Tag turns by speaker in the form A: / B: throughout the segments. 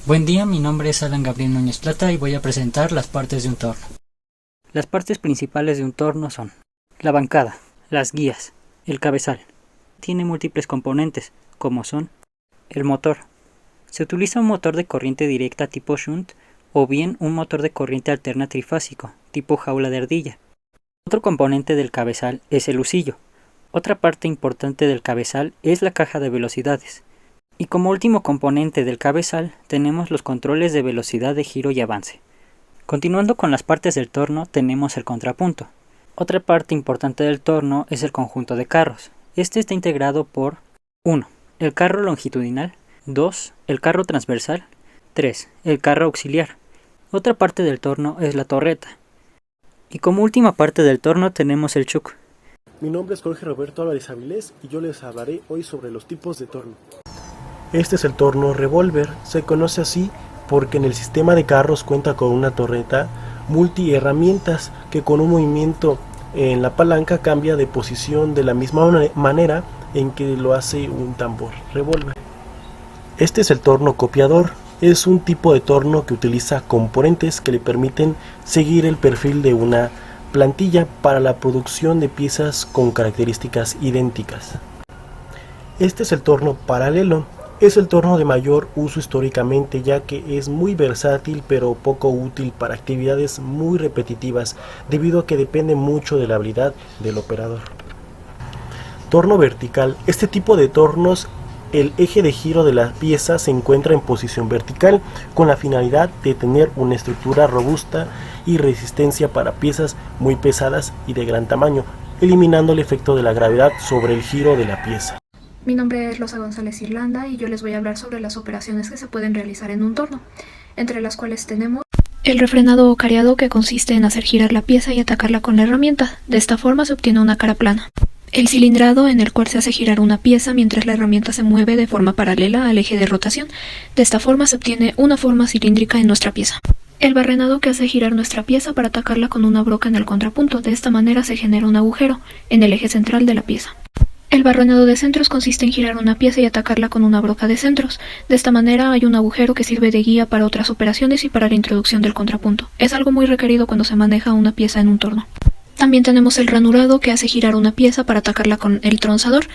A: Buen día, mi nombre es Alan Gabriel Núñez Plata y voy a presentar las partes de un torno. Las partes principales de un torno son la bancada, las guías, el cabezal. Tiene múltiples componentes, como son el motor. Se utiliza un motor de corriente directa tipo shunt o bien un motor de corriente alterna trifásico, tipo jaula de ardilla. Otro componente del cabezal es el husillo. Otra parte importante del cabezal es la caja de velocidades. Y como último componente del cabezal tenemos los controles de velocidad de giro y avance. Continuando con las partes del torno tenemos el contrapunto. Otra parte importante del torno es el conjunto de carros. Este está integrado por 1. El carro longitudinal, 2. El carro transversal, 3. El carro auxiliar. Otra parte del torno es la torreta. Y como última parte del torno tenemos el chuc.
B: Mi nombre es Jorge Roberto Álvarez Avilés y yo les hablaré hoy sobre los tipos de torno. Este es el torno revólver, se conoce así porque en el sistema de carros cuenta con una torreta multiherramientas que con un movimiento en la palanca cambia de posición de la misma manera en que lo hace un tambor revólver. Este es el torno copiador, es un tipo de torno que utiliza componentes que le permiten seguir el perfil de una plantilla para la producción de piezas con características idénticas. Este es el torno paralelo. Es el torno de mayor uso históricamente ya que es muy versátil pero poco útil para actividades muy repetitivas debido a que depende mucho de la habilidad del operador. Torno vertical. Este tipo de tornos, el eje de giro de la pieza se encuentra en posición vertical con la finalidad de tener una estructura robusta y resistencia para piezas muy pesadas y de gran tamaño, eliminando el efecto de la gravedad sobre el giro de la pieza.
C: Mi nombre es Rosa González Irlanda y yo les voy a hablar sobre las operaciones que se pueden realizar en un torno, entre las cuales tenemos el refrenado o careado, que consiste en hacer girar la pieza y atacarla con la herramienta. De esta forma se obtiene una cara plana. El cilindrado, en el cual se hace girar una pieza mientras la herramienta se mueve de forma paralela al eje de rotación. De esta forma se obtiene una forma cilíndrica en nuestra pieza. El barrenado, que hace girar nuestra pieza para atacarla con una broca en el contrapunto. De esta manera se genera un agujero en el eje central de la pieza. El barrenado de centros consiste en girar una pieza y atacarla con una broca de centros. De esta manera hay un agujero que sirve de guía para otras operaciones y para la introducción del contrapunto. Es algo muy requerido cuando se maneja una pieza en un torno. También tenemos el ranurado, que hace girar una pieza para atacarla con el tronzador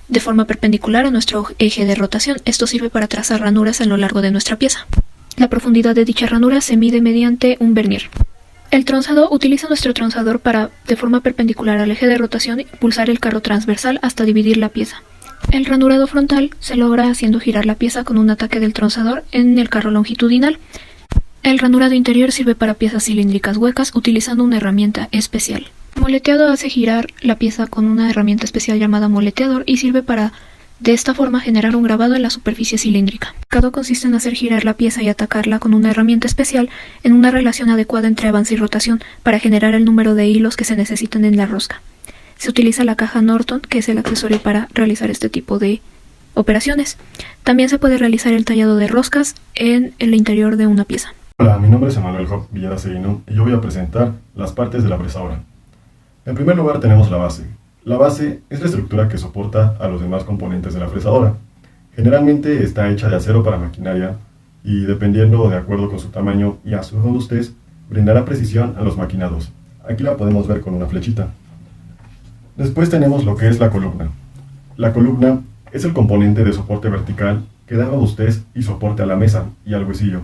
C: de forma perpendicular a nuestro eje de rotación. Esto sirve para trazar ranuras a lo largo de nuestra pieza. La profundidad de dicha ranura se mide mediante un vernier. El tronzador utiliza nuestro tronzador para, de forma perpendicular al eje de rotación, impulsar el carro transversal hasta dividir la pieza. El ranurado frontal se logra haciendo girar la pieza con un ataque del tronzador en el carro longitudinal. El ranurado interior sirve para piezas cilíndricas huecas utilizando una herramienta especial. Moleteado hace girar la pieza con una herramienta especial llamada moleteador y sirve para, de esta forma, generar un grabado en la superficie cilíndrica. Cada consiste en hacer girar la pieza y atacarla con una herramienta especial en una relación adecuada entre avance y rotación para generar el número de hilos que se necesitan en la rosca. Se utiliza la caja Norton, que es el accesorio para realizar este tipo de operaciones. También se puede realizar el tallado de roscas en el interior de una pieza.
D: Hola, mi nombre es Emanuel Job Villada Seguino y yo voy a presentar las partes de la fresadora. En primer lugar tenemos la base. La base es la estructura que soporta a los demás componentes de la fresadora. Generalmente está hecha de acero para maquinaria y, dependiendo de acuerdo con su tamaño y a su robustez, brindará precisión a los maquinados. Aquí la podemos ver con una flechita. Después tenemos lo que es la columna. La columna es el componente de soporte vertical que da robustez y soporte a la mesa y al huesillo,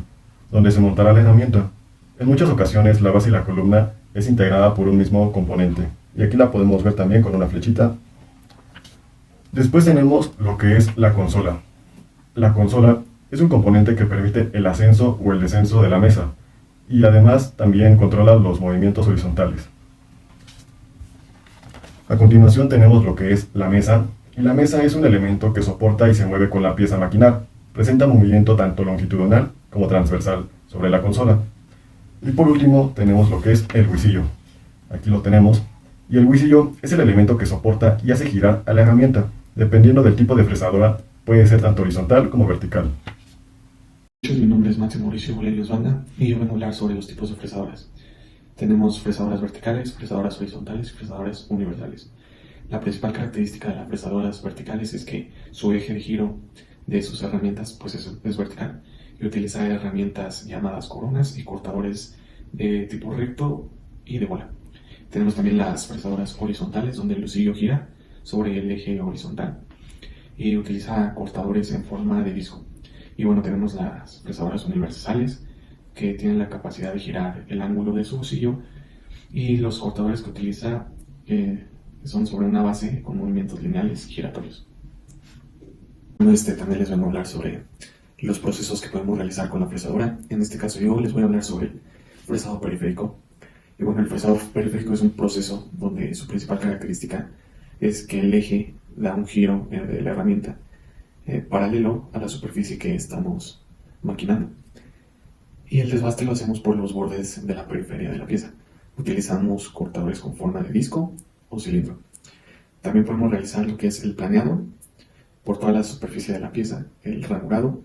D: donde se montará la herramienta. En muchas ocasiones la base y la columna es integrada por un mismo componente. Y aquí la podemos ver también con una flechita. Después tenemos lo que es la consola. La consola es un componente que permite el ascenso o el descenso de la mesa. Y además también controla los movimientos horizontales. A continuación tenemos lo que es la mesa. Y la mesa es un elemento que soporta y se mueve con la pieza a maquinar. Presenta movimiento tanto longitudinal como transversal sobre la consola. Y por último tenemos lo que es el huisillo. Aquí lo tenemos. Y el huisillo es el elemento que soporta y hace girar a la herramienta. Dependiendo del tipo de fresadora, puede ser tanto horizontal como vertical.
E: Mi nombre es Máximo Mauricio Aurelio Osvalda y yo vengo a hablar sobre los tipos de fresadoras. Tenemos fresadoras verticales, fresadoras horizontales y fresadoras universales. La principal característica de las fresadoras verticales es que su eje de giro de sus herramientas pues es vertical, y y utilizar herramientas llamadas coronas y cortadores de tipo recto y de bola. Tenemos también las fresadoras horizontales, donde el lucillo gira sobre el eje horizontal y utiliza cortadores en forma de disco. Y bueno, tenemos las fresadoras universales, que tienen la capacidad de girar el ángulo de su lucillo, y los cortadores que utiliza son sobre una base con movimientos lineales giratorios. También les vengo a hablar sobre los procesos que podemos realizar con la fresadora. En este caso yo les voy a hablar sobre el fresado periférico. Y bueno, el fresado periférico es un proceso donde su principal característica es que el eje da un giro de la herramienta paralelo a la superficie que estamos maquinando. Y el desbaste lo hacemos por los bordes de la periferia de la pieza. Utilizamos cortadores con forma de disco o cilindro. También podemos realizar lo que es el planeado por toda la superficie de la pieza, el ranurado,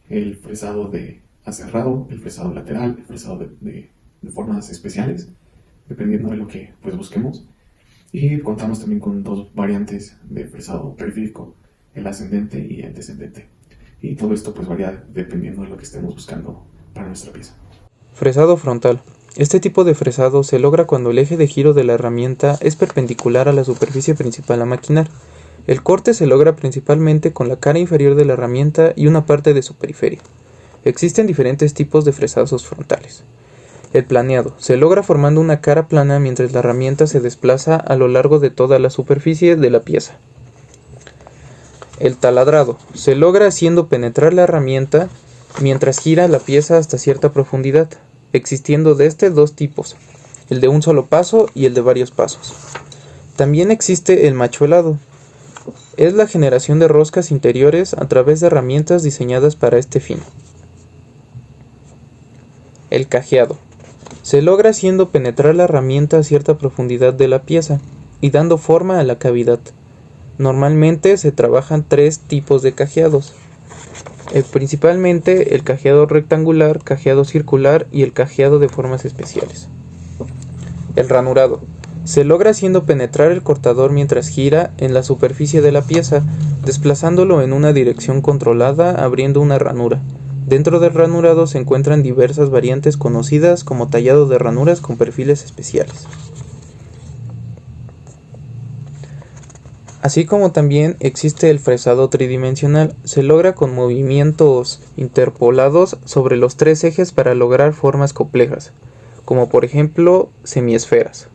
E: el fresado de aserrado, el fresado lateral, el fresado de formas especiales, dependiendo de lo que busquemos. Y contamos también con dos variantes de fresado periférico, el ascendente y el descendente. Y todo esto varía dependiendo de lo que estemos buscando para nuestra pieza.
F: Fresado frontal. Este tipo de fresado se logra cuando el eje de giro de la herramienta es perpendicular a la superficie principal a maquinar. El corte se logra principalmente con la cara inferior de la herramienta y una parte de su periferia. Existen diferentes tipos de fresados frontales. El planeado se logra formando una cara plana mientras la herramienta se desplaza a lo largo de toda la superficie de la pieza. El taladrado se logra haciendo penetrar la herramienta mientras gira la pieza hasta cierta profundidad, existiendo de dos tipos, el de un solo paso y el de varios pasos. También existe el machuelado. Es la generación de roscas interiores a través de herramientas diseñadas para este fin. El cajeado. Se logra haciendo penetrar la herramienta a cierta profundidad de la pieza y dando forma a la cavidad. Normalmente se trabajan 3 tipos de cajeados. Principalmente el cajeado rectangular, cajeado circular y el cajeado de formas especiales. El ranurado. Se logra haciendo penetrar el cortador mientras gira en la superficie de la pieza, desplazándolo en una dirección controlada, abriendo una ranura. Dentro del ranurado se encuentran diversas variantes conocidas como tallado de ranuras con perfiles especiales. Así como también existe el fresado tridimensional, se logra con movimientos interpolados sobre los 3 ejes para lograr formas complejas, como por ejemplo semiesferas.